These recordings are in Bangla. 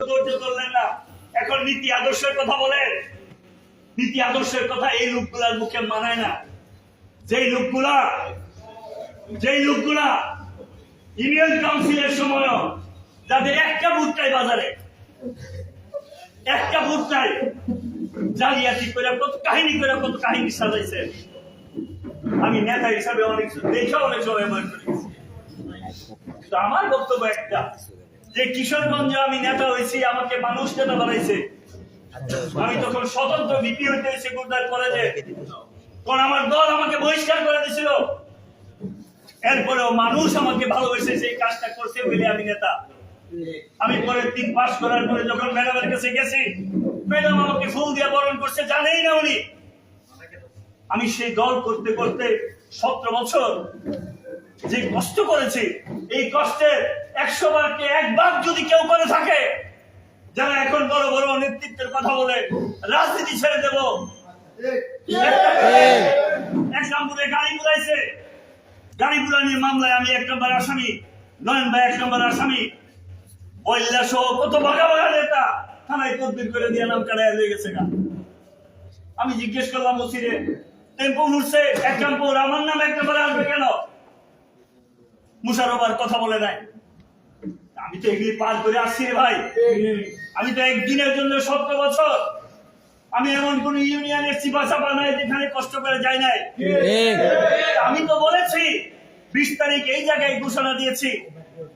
ধৈর্য ধরলেন না, এখন নীতি আদর্শের কথা বলেন। নীতি আদর্শের কথা এই লোকগুলার মুখে মানায় না। যেই লোকগুলা ইউনিয়ন কাউন্সিলের সময় যাদের একটা ভোট চাই, বাজারে একটা ভোট চাই, জালিয়াতি করে কত কাহিনী সাজাইছে। আমি নেতা হিসাবে অনেক দেখে অনেক সময় মনে করি। আমার বক্তব্য একটা, যে কিশোরগঞ্জে আমি নেতা হয়েছি, আমাকে মানুষ নেতা বানাইছে। আমি তখন স্বতন্ত্র ভিপি হইতে হয়েছে গুরদার কলেজে, তখন আমার দল আমাকে বহিষ্কার করে দিয়েছিল। এরপরেও মানুষ আমাকে ভালোবেসে সেই কাজটা করছে বলে আমি নেতা। আমি পরে 3 পাস করার পরে যখন ম্যাডামের কাছে গেছি, ম্যাডাম আমাকে ফুল দিয়ে বরণ করছে, জানেই না উনি। আমি সেই দল করতে করতে 17 বছর যে কষ্ট করেছি, এই কষ্টের 100 বারকে 1 ভাগ যদি কেউ করে থাকে, যারা এখন বড় বড় নেতৃত্বের কথা বলে রাজনীতি ছেড়ে দেব, এক নম্বরে গাড়ি বুলাইছে, গাড়ি বুলানির মামলায় আমি 1 নম্বর আসামি, নয়ন ভাই 1 নম্বর আসামি, বল্লা সহ কত ভাগা নেতা থানায় তদবির করে দিয়ে নাম কাটায় হয়ে গেছে। আমি জিজ্ঞেস করলাম ওসিরে, টেম্পো উঠছে 1 টেম্পো, আমার নাম 1 নম্বরে আসবে কেন? মুশারফার কথা বলে নাই। আমি তো এগুলি পার করে আসছি রে ভাই। আমি তো একদিনের জন্য 17 বছর, আমি এমন কোন ইউনিয়নের চিপা চাপা নাই যেখানে কষ্ট করে যাই নাই। আমি তো বলেছি 20 তারিখ এই জায়গায় ঘোষণা দিয়েছি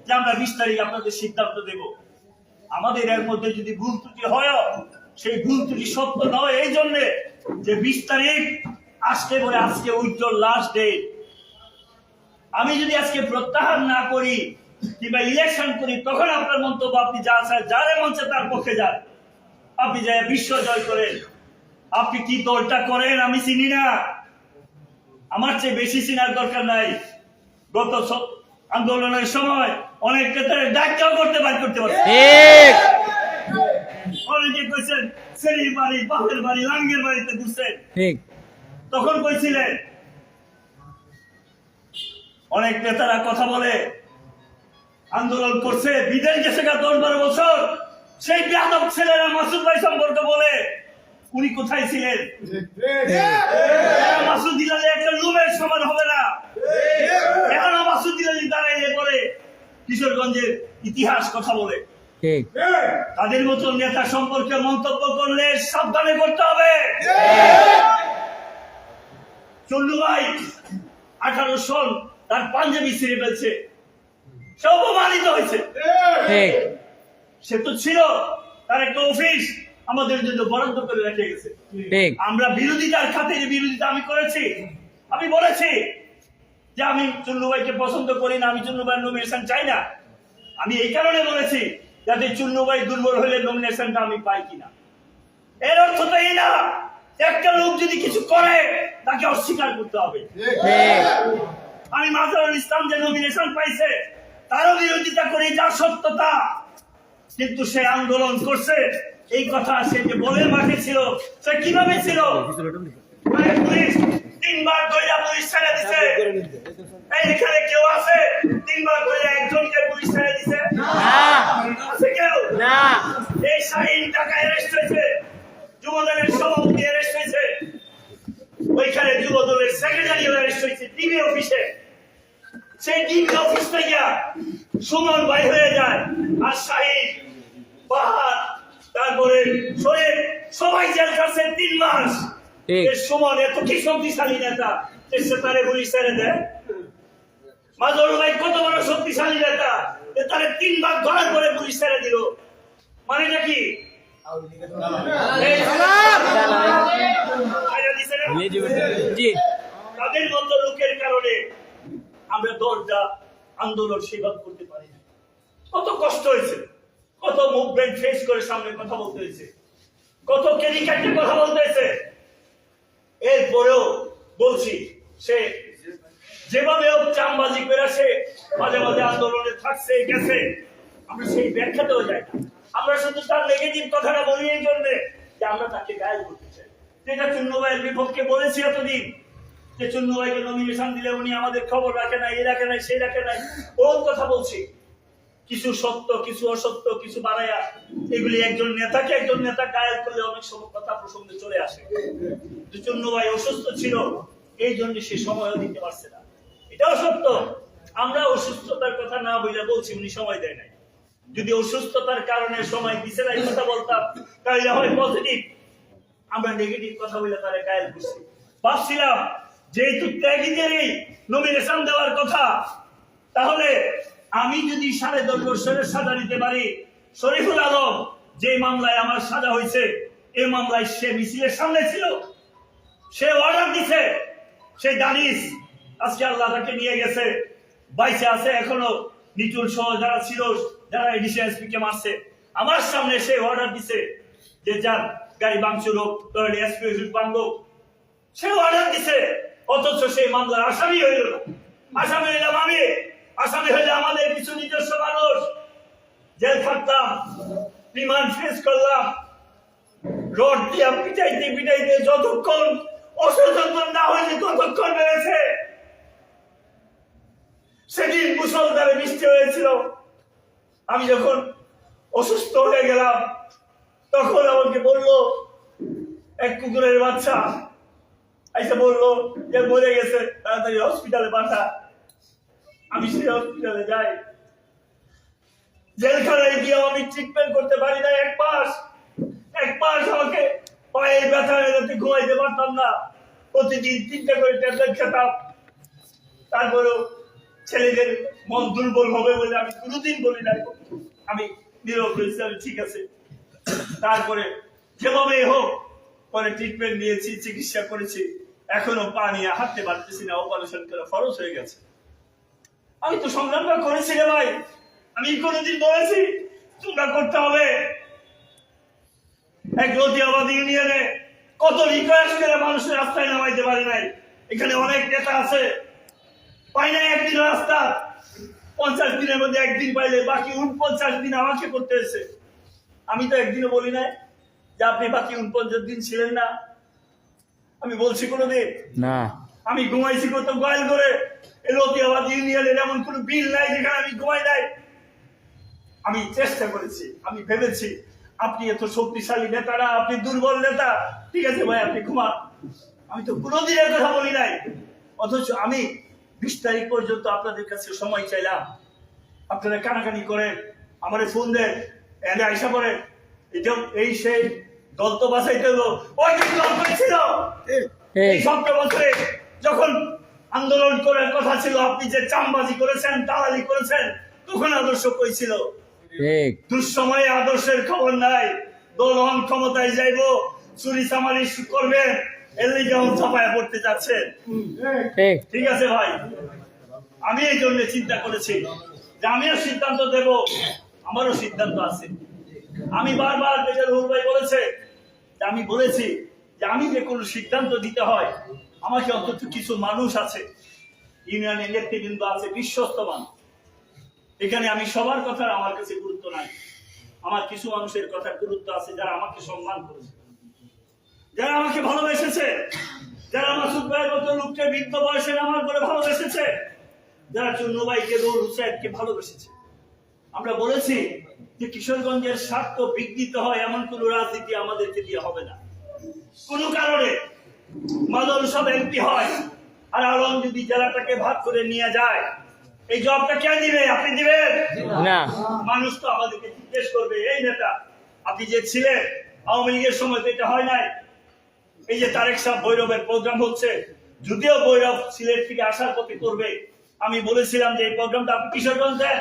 যে আমরা 20 তারিখ আপনাদের সিদ্ধান্ত দেব। আমাদের এর মধ্যে যদি ভুল ত্রুটি হয়, সেই ভুল ত্রুটি সত্য নয় এই জন্য যে 20 তারিখ আসতে বলে আজকে উজ্জ্বল লাস্ট ডেট। আমি যদি আজকে প্রত্যাহার না করি কিংবা ইলেকশন করি, তখন আপনার মন্তব্য, আপনি যা চান, যারে মঞ্চে তার পক্ষে যান, আপনি যাই বিশ্ব জয় করেন। আপনি কি দলটা করেন আমি চিনি না, আমার চেয়ে বেশি চিনার দরকার নাই। গত আন্দোলনের সময় অনেক নেতার ডাক্তার করতে পারছে, অনেকে কইছেন সেরির বাড়ি, বাপের বাড়ি, লাঙ্গের বাড়িতে ঘুরছেন, তখন কইছিলেন। অনেক নেতারা কথা বলে আন্দোলন করছে, বিদেশ গেছে 10-12 বছর, সেই বেয়াদব ছেলেরা মাসুদ ভাই সম্পর্কে বলে উনি কোথায় ছিলেন? মাসুদ দিলালি একটা রুমের সমান হবে না। এখন মাসুদ দিলালি দাঁড়াইলে পরে কিশোরগঞ্জের ইতিহাস কথা বলে। তাদের মতো নেতা সম্পর্কে মন্তব্য করলে সাবধানে করতে হবে। চন্ডু ভাই 18 সন তার পাঞ্জাবি ছিঁড়ে ফেলছে, সে অপমানিত হয়েছে। সে তো ছিল তার একটা অফিস আমাদের জন্য বরাদ্দ করে রেখে গেছে। আমরা বিরোধিতার খাতিরে বিরোধিতা আমি করেছি। আমি বলেছি যে আমি চুন্নু ভাইকে পছন্দ করি না, আমি চুন্নু ভাইয়ের নমিনেশন চাই না। আমি এই কারণে বলেছি যাতে চুন্নু ভাই দুর্বল হলে নমিনেশনটা আমি পাই কিনা। এর অর্থ তো এই না একটা লোক যদি কিছু করে তাকে অস্বীকার করতে হবে। আমি মাজারুল ইসলাম যে নমিনেশন পাইছে তারও বিরোধিতা করি, যা সত্যতা। কিন্তু সে আন্দোলন করছে, এই কথা সে যে বলে মাঠে ছিল, সে কিভাবে ছিল? পুলিশ 3 বার ধরে পুলিশ ছেড়ে দিছে। এইখানে কেউ আছে 3 বার ধরে একজনকে পুলিশ ছেড়ে দিছে? আছে কেউ? এই শাহিন ঢাকা অ্যারেস্ট হয়েছে, যুবদলের সভাপতি অ্যারেস্ট হয়েছে, ওইখানে যুবদলের সেক্রেটারি অ্যারেস্ট হয়েছে টিভি অফিসে। সেই টিভি অফিস থেকে সুমন ভাই হয়ে যায়, আর শাহিন, বাহার, তারপরে শরীর সবাই জেল খাচ্ছে 3 মাস। সুমন এত কি শক্তিশালী নেতা, সে তারে পুলিশ ছেড়ে দেয়? মাজরুল ভাই কত বড় শক্তিশালী নেতা, তারে 3 বার ধরার পরে পুলিশ ছেড়ে দিল, মানেটা কি? তাদের মতো লোকের কারণে আমরা দরজা আন্দোলন সেভাবে করতে পারি না। কত কষ্ট হয়েছে, কত মুভমেন্ট ফেস করে সামনে কথা বলতে হয়েছে, কত ক্যারিকাটে কথা বলতে হয়েছে। এরপরেও বলছি, সে যেভাবে চামবাজি করে সে মাঝে মাঝে আন্দোলনে থাকছে গেছে, আমরা সেই ব্যাখ্যাতেও যাই না। আমরা শুধু তার নেগেটিভ কথাটা বলি এই জন্য যে আমরা তাকে গায়ে করতে চাই। যেটা চুন্নু ভাইয়ের বিপক্ষে বলেছি এতদিন, যে চুন্নু ভাইকে নমিনেশন দিলে উনি আমাদের খবর রাখে নাই, এই রাখে নাই, সেই রাখে নাই, ওর কথা বলছি। কিছু সত্য, কিছু অসত্য, কিছু বাড়াইয়া এগুলি একজন নেতা কায়েল করলে অনেক সময় কথা প্রসঙ্গে চলে আসে। চুন্নু ভাই অসুস্থ ছিল, এই জন্য সে সময়ও দিতে পারছে না, এটাও সত্য। আমরা অসুস্থতার কথা না বলে বলছি উনি সময় দেয় নাই। যদি অসুস্থতার কারণে সময় দিছে না কথা বলতাম তাহলে হয় পজিটিভ, আমরা নেগেটিভ কথা বলে তারা কায়েল করছি। ভাবছিলাম যেহেতু ত্যাগীদেরই নমিনেশন দেওয়ার কথা, তাহলে আমি যদি 10.5 বছরের সাজা নিতে পারি, শরীফুল আলম যে মামলায় আমার সাজা হয়েছে এই মামলায় সে মিছিলের সামনে ছিল, সে অর্ডার দিছে, সে দানিশ আজকে আল্লাহ তাকে নিয়ে গেছে, বাইসে আছে এখনো। নিটুল সহ যারা ছিল, যারা এডিশন এসপি কে মারছে, আমার সামনে সে অর্ডার দিছে যে যার গাড়ি ভাঙচুর হোক, তোর এসপি ভাঙবো, সে অর্ডার দিছে। অথচ সেই মামলার আসামি হইল না। আসামি হইলাম আমি, আসামি হইলে আমাদের কিছু নিজস্ব মানুষ, জেল খাটলাম, রিমান্ড ফেস করলাম, রড দিয়া পিটাইতে যতক্ষণ অসচেতন না হয়েছে ততক্ষণ বেড়েছে। সেদিন মুসলধারে বৃষ্টি হয়েছিল, আমি যখন অসুস্থ হয়ে গেলাম তখন আমাকে বললো এক কুকুরের বাচ্চা এসে বললো যে মরে গেছে, তাড়াতাড়ি হসপিটালে পাঠা। আমি সেই হসপিটালে যাই, জেলখানায় গিয়ে আমি ট্রিটমেন্ট করতে পারি না। এক মাস আমাকে পায়ের ব্যথা হয়ে যাতে ঘুমাইতে পারতাম না, প্রতিদিন 3টা করে ট্যাবলেট খেতাম। তারপরেও ছেলেদের মন দুর্বল হবে বলে আমি কোনোদিন বলি না, আমি নীরব রয়েছি, আমি ঠিক আছে। তারপরে যেভাবে হোক পরে ট্রিটমেন্ট নিয়েছি, চিকিৎসা করেছি, এখনো পা নিয়ে হাঁটতে পারতেছি না, অপারেশন করে ফরজ হয়ে গেছে। আমি তো সংগ্রাম করেছি রে ভাই, আমি কোনোদিন বলেছি তোমরা করতে হবে। এক লতিয়াবাদ ইউনিয়নে কত রিকোয়েস্ট করে মানুষের রাস্তায় নামাইতে পারি নাই। এখানে অনেক নেতা আছে, পাই নাই একদিন রাস্তা, 50 দিনের মধ্যে একদিন পাইলে বাকি 49 দিন আমাকে করতে হয়েছে। আমি তো একদিনও বলি নাই যে আপনি বাকি 49 দিন ছিলেন না, আমি বলছি কোনোদিন না। আমি ঘুমাইছি কত গোয়াল করে, লতিয়াবাদ ইউনিয়নের এমন কোন বিল নাই যেখানে আমি ঘুমাই নাই। আমি চেষ্টা করেছি, আমি ভেবেছি আপনি এত শক্তিশালী নেতা না, আপনি দুর্বল নেতা, ঠিক আছে ভাই আপনি ঘুমান। আমি তো কোনোদিন এর কথা বলি নাই। অথচ আমি 20 তারিখ পর্যন্ত আপনাদের কাছে সময় চাইলাম, আপনারা কানাকানি করেন, আমার ফোন দেন, এনে আইসা পড়েন, এই সেই দল তো বাঁচাইতে হলো। ওই দল করেছিল এই 17 বছরে যখন আন্দোলন করার কথা ছিল, আপনি যে চামবাজি করেছেন, দালালি করেছেন, তখন আদর্শ কইছিল। দুঃসময়ে আদর্শের খবর নাই, দল ক্ষমতায় যাইব, চুরি চামারি করবে, এর লিগে ছাপায় পড়তে যাচ্ছে। ঠিক আছে ভাই, আমি এই জন্য চিন্তা করেছি যে আমিও সিদ্ধান্ত দেব, আমারও সিদ্ধান্ত আছে। আমি বারবার বেজারুল ভাই বলেছে যে আমি বলেছি যে আমি যে কোনো সিদ্ধান্ত দিতে হয় আমাকে অন্তত কিছু মানুষ আছে, ইউনিয়নের নেতৃবৃন্দ আছে, বিশ্বস্ত মানুষ। এখানে আমি সবার কথা আমার কাছে গুরুত্ব নাই, আমার কিছু মানুষের কথা গুরুত্ব আছে, যারা আমাকে সম্মান করেছে, যারা আমাকে ভালোবেসেছে, যারা মাসুদ ভাইয়ের মতো লোককে বৃদ্ধ বয়সে আমার করে ভালোবেসেছে, যারা চুন্নু ভাইকে, রুল হুসাইনকে ভালোবেসেছে। আমরা বলেছি যে কিশোরগঞ্জের স্বার্থ বিঘ্নিত হয় এমন কোন রাজনীতি আমাদেরকে দিয়ে হবে না। কোন কারণে মাদল সব এমপি হয় আর আলম যদি জেলাটাকে ভাগ করে নিয়ে যায়, এই জবটা কে দিবে? আপনি দিবেন না। মানুষ তো আমাদেরকে জিজ্ঞেস করবে, এই নেতা আপনি যে ছিলেন আওয়ামী লীগের সময় তো এটা হয় নাই। এই যে তারেক সাহেব ভৈরবের প্রোগ্রাম হচ্ছে, যদিও ভৈরব সিলেট থেকে আসার পথে করবে, আমি বলেছিলাম যে এই প্রোগ্রামটা আপনি কিশোরগঞ্জ দেন,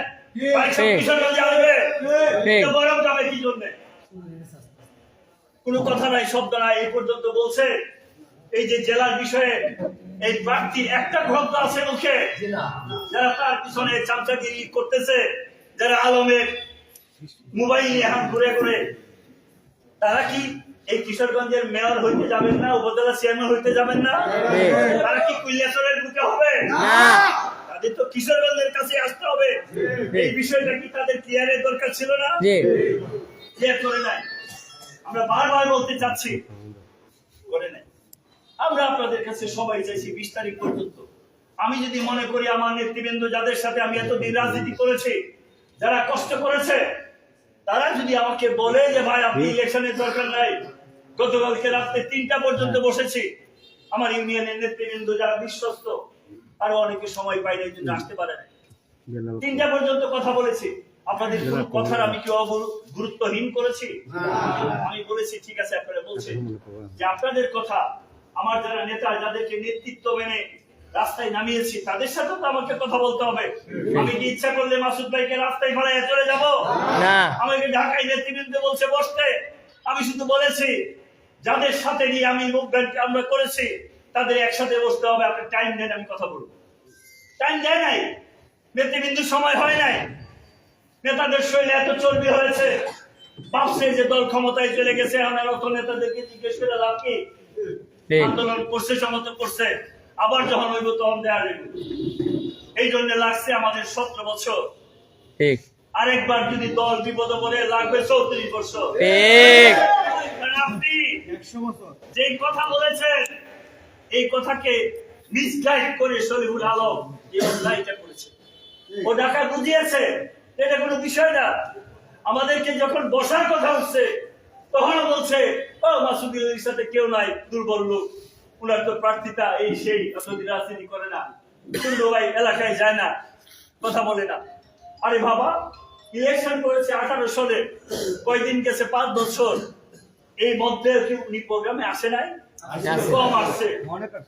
কিশোরগঞ্জে আসবে, ভৈরব যাবে কি জন্য? কোনো কথা নাই, শব্দ নাই। এই পর্যন্ত বলছে এই যে জেলার বিষয়ে এই প্রার্থী একটা গ্রন্থ আছে মুখে, যারা তার পিছনে চামচাগিরি করতেছে, যারা আলমের মোবাইল নিয়ে হাত ঘুরে ঘুরে, তারা কি এই কিশোরগঞ্জের মেয়র হইতে যাবেন না? উপজেলা চেয়ারম্যান হইতে যাবেন না? তারা কি কৈলাসরের বুকে হবে? তাদের তো কিশোরগঞ্জের কাছে আসতে হবে। এই বিষয়টা কি তাদের ক্লিয়ারের দরকার ছিল না? ক্লিয়ার করে নাই। আমরা বারবার বলতে চাচ্ছি, করে নাই। আমরা আপনাদের কাছে সবাই চাইছি 20 তারিখ পর্যন্ত। আমি যদি মনে করি আমার নেতৃবৃন্দ যাদের সাথে আমি এতদিন রাজনীতি করেছি, যারা কষ্ট করেছে তারা যদি আমাকে বলে যে ভাই আপনি ইলেকশনের দরকার নাই, গতকালকে রাত্রে 3টা পর্যন্ত বসেছি, আমার ইউনিয়নের নেতৃবৃন্দ যারা বিশ্বস্ত আরো অনেকে সময় পাইনি এই জন্য আসতে পারে না, 3টা পর্যন্ত কথা বলেছি। আপনাদের কোন কথার আমি কি গুরুত্বহীন করেছি? আমি বলেছি ঠিক আছে, আপনারা বলছেন যে আপনাদের কথা আমার যারা নেতা যাদেরকে নেতৃত্ব মেনে রাস্তায় নামিয়েছি তাদের সাথে তো আমাকে কথা বলতে হবে। আমি কি ইচ্ছা করলে মাসুদ ভাইকে রাস্তায় ফেলাইয়া চলে যাব? আমাকে ঢাকায় নেতৃবৃন্দ বলছে বসতে, আমি শুধু বলেছি যাদের সাথে নিয়ে আমি মুভমেন্ট আমরা করেছি তাদের একসাথে বসতে হবে, আপনি টাইম দেন আমি কথা বলবো। টাইম দেয় নাই, নেতৃবৃন্দুর সময় হয় নাই, নেতাদের শরীরে এত চর্বি হয়েছে, ভাবছে যে দল ক্ষমতায় চলে গেছে, আমার অত নেতাদেরকে জিজ্ঞেস করে লাভ কি? আন্দোলন করছে, সমর্থন করছে, আবার যখন হইব তখন দেওয়া যাবে। এই জন্য লাগছে আমাদের 17 বছর। আরেকবার যদি দল বিপদ পড়ে লাগবে 34 বছর। আপনি যে কথা বলেছেন এই কথাকে মিসগাইড করে শরীফুল আলম এই অন্যায়টা করেছে। ও ঢাকা বুঝিয়েছে এটা কোনো বিষয় না। আমাদেরকে যখন বসার কথা হচ্ছে তখনও বলছে ও মাসুদের সাথে কেউ নাই, দুর্বল লোক, উনার তো প্রার্থিতা এই সেই, আসলে রাজনীতি করে না, সুন্দর ভাই এলাকায় যায় না, কথা বলে না। আরে বাবা, ইলেকশন করেছে 18 সালে, কয়দিন গেছে 5 বছর, এই মধ্যে কি উনি প্রোগ্রামে আসে নাই? কম আসছে।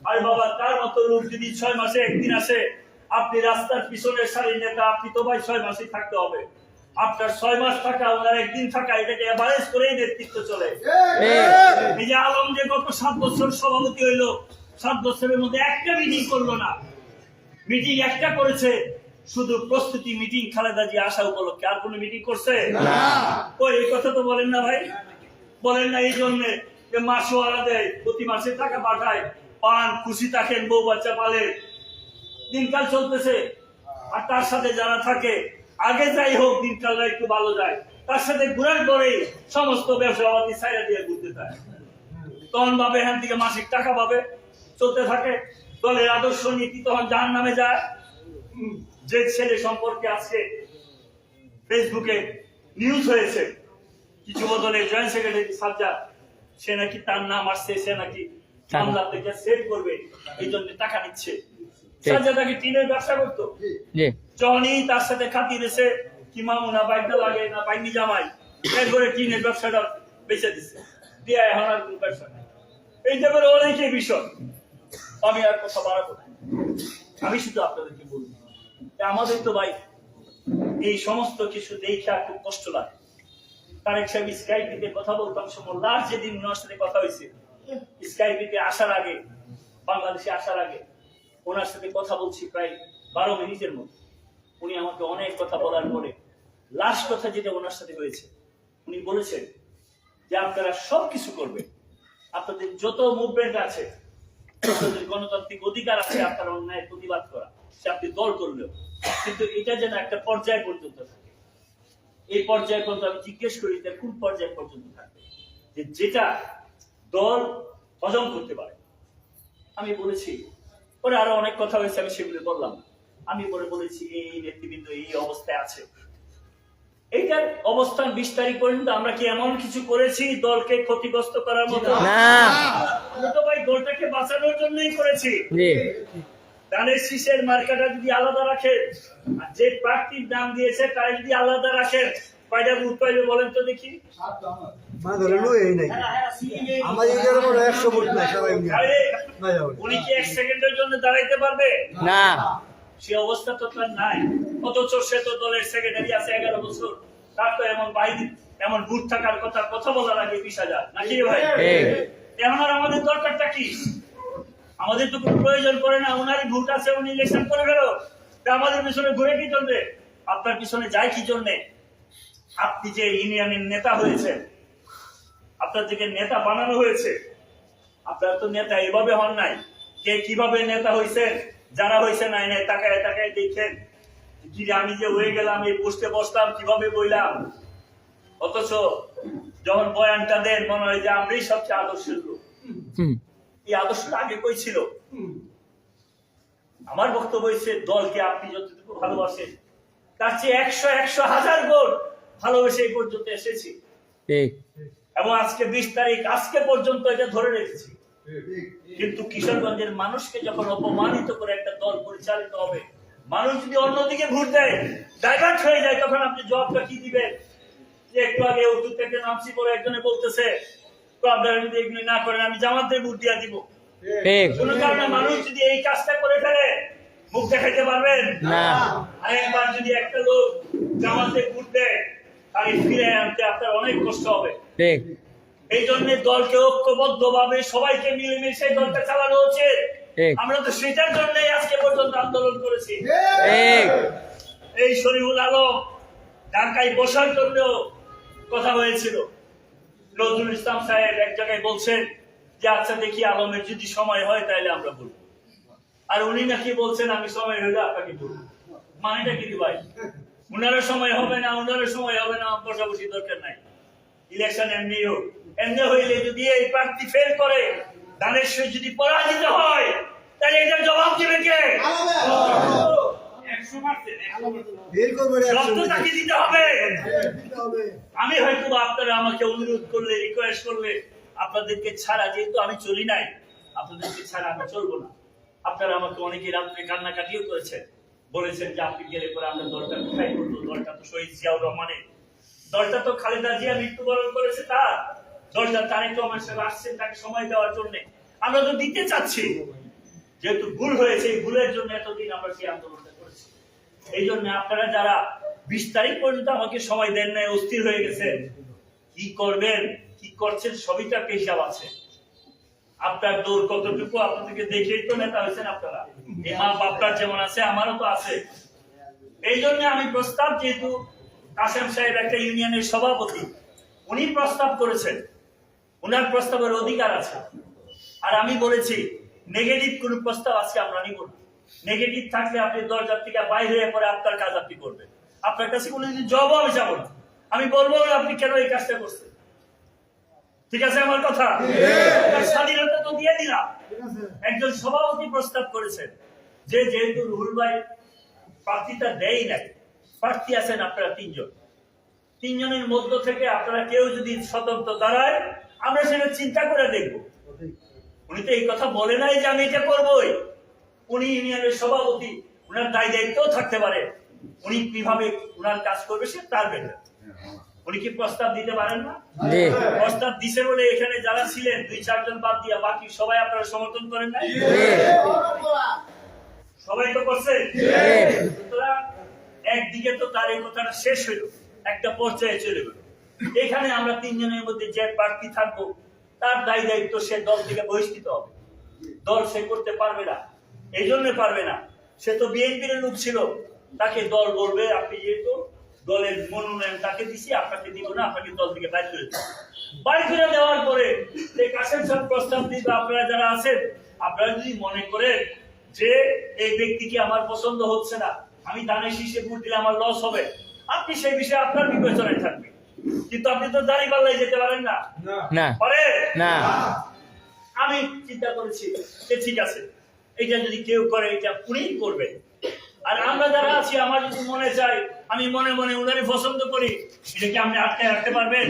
আরে বাবা, তার মতো লোক যদি 6 মাসে একদিন আসে, আপনি রাস্তার পিছনের সারির নেতা, আপনি তো ভাই 6 মাসই থাকতে হবে। আপনার 6 মাস থাকা, ওনার একদিন থাকা, এটাকে এভারেজ করেই নেতৃত্ব চলে। এই যে আলম যে গত 7 বছর সভাপতি হইলো, 7 বছরের মধ্যে একটা মিটিং করলো না। মিটিং একটা করেছে, শুধু প্রস্তুতি মিটিং, খালেদা জি আসা উপলক্ষে। আর কোনো মিটিং করছে? ওই এই কথা তো বলেন না ভাই, বলেন না। এই জন্য যে মাসওয়ালা দেয়, প্রতি মাসে টাকা পাঠায়, পান, খুশি থাকেন, বউ বাচ্চা পালে, দিনকাল চলতেছে। আর তার সাথে যারা থাকে, আগে যাই হোক দিনকাল একটু ভালো যায়, তার সাথে ঘুরার পরেই সমস্ত ব্যবসাবাদী ছাইরা দিয়ে ঘুরতে থাকে। তখন ভাবে এখান থেকে মাসিক টাকা পাবে, চলতে থাকে। দলের আদর্শ নীতি তখন জাহান নামে যায়। যে ছেলে সম্পর্কে আজকে ফেসবুকে নিউজ হয়েছে, কিছু বদলের জয়েন্ট সেক্রেটারি সাজ্জাদ, সে নাকি তার নাম আসছে, সে নাকি মামলা থেকে সেভ করবে, এই জন্য টাকা নিচ্ছে। সাজ্জাদ আগে টিনের ব্যবসা করতো, যখনই তার সাথে খাতিরেছে কি মামুনা বাইকটা লাগে না বাইনি জামাই, এরপরে টিনের ব্যবসাটা বেঁচে দিচ্ছে, দিয়ে এখন আর কোনো ব্যবসা নেই। এই টাইপের অনেকেই বিষয়। আমি আর কথা বাড়াবো না, আমি শুধু আপনাদেরকে বলবো আমাদের তো ভাই এই সমস্ত কিছু দেখে খুব কষ্ট লাগে। তারেক সাহেব স্কাইপিতে কথা বলতাম সময়, লাস্ট যেদিন ওনার সাথে কথা হয়েছে স্কাইপিতে আসার আগে, বাংলাদেশে আসার আগে ওনার সাথে কথা বলছি প্রায় 12 মিনিটের মতো। উনি আমাকে অনেক কথা বলার পরে লাস্ট কথা যেটা ওনার সাথে হয়েছে, উনি বলেছেন যে আপনারা সবকিছু করবেন, আপনাদের যত মুভমেন্ট আছে, আপনাদের গণতান্ত্রিক অধিকার আছে আপনার অন্যায় প্রতিবাদ করা, সে আপনি দল করলেও, কিন্তু এটা যেন একটা পর্যায় পর্যন্ত থাকে। এই পর্যায় পর্যন্ত আমি জিজ্ঞেস করি যে কোন পর্যায় পর্যন্ত থাকবে, যে যেটা দল হজম করতে পারে। আমি বলেছি, পরে আরো অনেক কথা হয়েছে, আমি সেগুলো বললাম। আমি পরে বলেছি এই নেতৃবৃন্দ এই অবস্থায় আছে, এইটার অবস্থান 20 তারিখ পর্যন্ত আমরা কি এমন কিছু করেছি দলকে ক্ষতিগ্রস্ত করার মতো? না, তো ভাই দলটাকে বাঁচানোর জন্যই করেছি। ধানের শীষের মার্কাটা যদি আলাদা রাখেন, আর যে প্রার্থীর নাম দিয়েছে তাই যদি আলাদা রাখেন, কয়টা ভোট পাইবে বলেন তো দেখি? উনি কি 1 সেকেন্ডের জন্য দাঁড়াইতে পারবে? না, সে অবস্থা তো তার নাই। অথচ সে তো দলের সেক্রেটারি আছে 11 বছর, তার তো এমন বাহিনী এমন বুথ থাকার কথা বলার আগে 20,000 নাকি ভাই? এখন আর আমাদের দরকারটা কি? আমাদের তো কোনো প্রয়োজন পড়ে না, ওনারই ভোট আছে, উনি ইলেকশন করে গেল, আমাদের পিছনে ঘুরে কি চলবে? আপনার পিছনে যায় কি জন্যে? আপনি যে ইউনিয়নের নেতা হয়েছেন, আপনার থেকে নেতা বানানো হয়েছে, আপনার তো নেতা এভাবে হন নাই। কে কিভাবে নেতা হয়েছেন, যারা হয়েছে নাই নাই তাকায় তাকায় দেখেন কি আমি যে হয়ে গেলাম, এই পোস্টে বসলাম, কিভাবে বইলাম। অথচ যখন বয়ানটা দেন মনে হয় যে আমরাই সবচেয়ে আদর্শের লোক। এই আদর্শটা আগে কই ছিল? আমার বক্তব্য হয়েছে দলকে আপনি যতটুকু ভালোবাসেন তার চেয়ে 100 গুণ ভালোবেসে এই পর্যন্ত এসেছি। এবং আজকে 20 তারিখ, আজকে পর্যন্ত এটা ধরে রেখেছি। কিন্তু কিশোরগঞ্জের মানুষকে যখন অপমানিত করে একটা দল পরিচালিত হবে, মানুষ যদি অন্যদিকে ভোট দেয়, ডাইভার্ট হয়ে যায়, তখন আপনি জবাবটা কি দিবেন? যে একটু আগে উত্তর থেকে নামছি বলে একজনে বলতেছে আপনারা যদি এগুলি না করেন আমি জামাতের ভোট দিয়ে দিব। কোন কারণে মানুষ যদি এই কাজটা করে ফেলে মুখ দেখাইতে পারবেন না। আরেকবার যদি একটা লোক জামাতে ভোট দেয় তাহলে ফিরে আনতে আপনার অনেক কষ্ট হবে। এই জন্য দলকে ঐক্যবদ্ধ ভাবে সবাইকে মিলেমিশে দলটা চালানো উচিত। আমরা তো সেটার জন্য আজকে পর্যন্ত আন্দোলন করেছি। এই শরীফুল আলম ঢাকায় বসার জন্য কথা হয়েছিল, নজরুল ইসলাম সাহেব এক জায়গায় বলছেন যে আচ্ছা দেখি আলমের যদি সময় হয় তাহলে আমরা বলবো, আর উনি নাকি বলছেন আমি সময় হইলে আপনাকে বলবো। মানেটা কি ভাই? উনারও সময় হবে না, উনারও সময় হবে না, বসাবসি দরকার নাই। ইলেকশন এমনি হইলে যদি এই প্রার্থী ফেল করে, দানেশ্বর যদি পরাজিত হয়, তাহলে এটার জবাব দিবে কে? দিতে হবে। আমি হয়তো আপনারা আমাকে অনুরোধ করলে, রিকোয়েস্ট করলে, আপনাদেরকে ছাড়া, যেহেতু আমি চলি নাই, আপনাদেরকে ছাড়া আমি চলবো না। আপনারা আমাকে অনেকে রাত্রে কান্নাকাটিও করেছেন, বলেছেন যে আপনি গেলে পরে আমরা দলটা কোথায় করবো? দলটা তো শহীদ জিয়াউর রহমানের, দলটা তো খালেদা জিয়া মৃত্যুবরণ করেছে তার, দলটা তারেক রহমান সাহেব আসছেন তাকে সময় দেওয়ার জন্য, আমরা তো দিতে চাচ্ছি। যেহেতু ভুল হয়েছে, এই ভুলের জন্য এতদিন আমরা সেই আন্দোলনটা করেছি। এই জন্য আপনারা যারা 20 তারিখ পর্যন্ত আমাকে সময় দেন নাই, অস্থির হয়ে গেছে, কি করবেন কি করছেন সবই তো একটা হিসাব আছে। আপনার দৌড় কতটুকু আপনাদেরকে দেখেই তো নেতা হয়েছেন আপনারা। মা বাপটার যেমন আছে আমারও তো আছে। এই জন্য আমি প্রস্তাব, যেহেতু কাসেম সাহেব একটা ইউনিয়নের সভাপতি, উনি প্রস্তাব করেছেন, উনার প্রস্তাবের অধিকার আছে। আর আমি বলেছি নেগেটিভ কোন প্রস্তাব আজকে আমরা নিব না। নেগেটিভ থাকলে আপনি দরজার থেকে বাইরে হয়ে পরে আপনার কাজ আপনি করবেন। আপনার কাছে কোনো যদি জব আমি যাবো না, আমি বলবো আপনি কেন এই কাজটা করছেন। ঠিক আছে আমার কথা? স্বাধীনতা তো দিয়ে দিলাম। একজন সভাপতি প্রস্তাব করেছেন যে যেহেতু রুহুল ভাই প্রার্থীটা দেয় নাই, প্রার্থী আছেন আপনারা 3 জন, 3 জনের মধ্য থেকে আপনারা কেউ যদি স্বতন্ত্র দাঁড়ায়, আমরা সেটা চিন্তা করে দেখব। উনি তো এই কথা বলে নাই যে আমি এটা করবোই। উনি ইউনিয়নের সভাপতি, উনার দায়িত্বও থাকতে পারে, উনি কিভাবে উনার কাজ করবে সে তার বেটার। উনি কি প্রস্তাব দিতে পারেন না? প্রস্তাব দিছে বলে এখানে যারা ছিলেন 2-4 জন বাদ দিয়া বাকি সবাই আপনারা সমর্থন করেন নাই? সবাই তো করছে। সুতরাং একদিকে তো তার এই কথাটা শেষ হইল, একটা পর্যায়ে চলে গেল। এখানে আমরা 3 জনের মধ্যে যে প্রার্থী থাকবো তার দায়িত্ব সে দল থেকে বহিষ্কৃত হবে। দল সে করতে পারবে না। এই জন্য পারবে না, সে তো বিএনপির লোক ছিল, তাকে দল বলবে আপনি যেহেতু দলের মনোনয়ন তাকে দিছি, আপনাকে দিব না, আপনাকে দল থেকে বাইর করে দেব। বাইর করে দেওয়ার পরে এই কাসেম সাহেব প্রস্তাব দিবে, আপনারা যারা আছেন আপনারা যদি মনে করেন যে এই ব্যক্তিকে আমার পছন্দ হচ্ছে না, আমি দানের শীষে ভোট দিলে আমার লস হবে, আপনি সেই বিষয়ে আপনার বিবেচনায় থাকবে। কিন্তু আপনি তো দাঁড়িপাল্লায় যেতে পারেন না। আমি চিন্তা করেছি যে ঠিক আছে, এটা যদি কেউ করে এটা উনিই করবে। আর আমরা যারা আছি, আমার যদি মনে চাই, আমি মনে মনে উনারই পছন্দ করি, এটা কি আপনি আটকে রাখতে পারবেন?